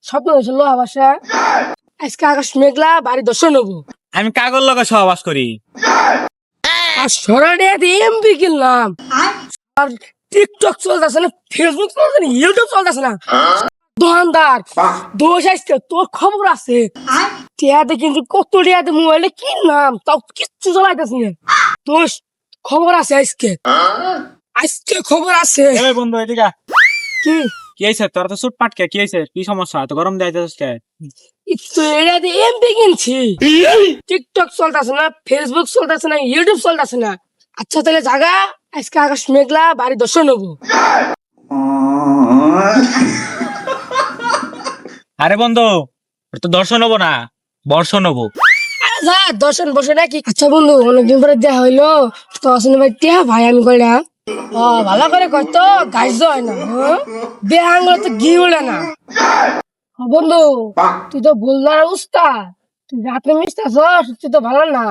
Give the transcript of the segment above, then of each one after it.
স্বপ্ন হয়েছিল বাসা। আজকে আকাশ মেঘলা বাড়ি দর্শন নেবো। আমি কাগজ লগা সহবাস করি। আর সরাডে এমবি কিনলাম। আর টিকটক চলতেছে না, ফেসবুক চলতেছে না, ইউটিউব চলতেছে না। দোকানদার দোষ আজকে তোর খবর আছে। টিয়াতে কিন্তু কত টিয়াতে মোবাইলে কিনলাম, তাও কিচ্ছু চালাইতেছি না। দোষ খবর আছে আজকে, আজকে খবর আছে। এই বন্ধু এদিকে কি কি হয়েছে? তোর তো সুট পাটকে কি হয়েছে? কি সমস্যা? তো গরম দেয় কে? একটু এরিয়াতে এমবি কিনছি। টিকটক চলতেছে না, ফেসবুক চলতেছে না, ইউটিউব চলতেছে না। আচ্ছা তাহলে জাগা, আজকে আকাশ মেঘলা বাড়ি দর্শন নেবো। আরে বন্ধু, ওর তো দর্শন হবো না, বর্ষণ হবো। আরে যা দর্শন বসে নাকি। আচ্ছা বন্ধু, অনেকদিন পরে দেখা হইলো। তো আসলে ভাই টিয়া ভাই আমি কইলাম। ও ভালো করে কইতো গাছ হয় না, দেহ আঙ্গুলে তো ঘি উড়ে না। বন্ধু তুই তো বুলদার উস্তাদ, তুই রাতে মিশতে আসস, তুই তো ভালো না।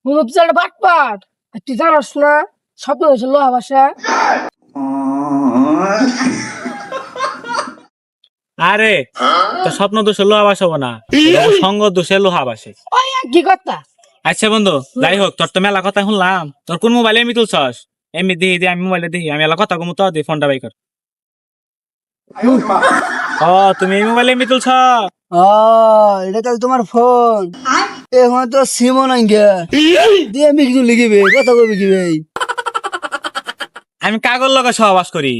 বন্ধু তুই একটা বাট পাট, তুই জানাস না স্বপ্ন হয়েছিল লোহা বাসা। আরে তো স্বপ্ন দোষে লোহা বাস হবো না, সঙ্গ দোষে লোহা বাসে। ওই কি কথা। আচ্ছা বন্ধু, যাই হোক, তোর তো মেলা কথা শুনলাম। তোর কোন মোবাইলে এমনি তুলছস? এমনি দিই দিয়ে আমি মোবাইলে দিই, আমি এলা কথা কমু তো দিই, ফোনটা বাই কর। ও তুমি এই মোবাইলে এমনি তুলছ? এটা তাহলে তোমার ফোন। এখন তো সিমও নাই গে দিয়ে আমি কিছু লিখিবে কথা কবি কি ভাই। আমি কাগজ লগা সহবাস করি।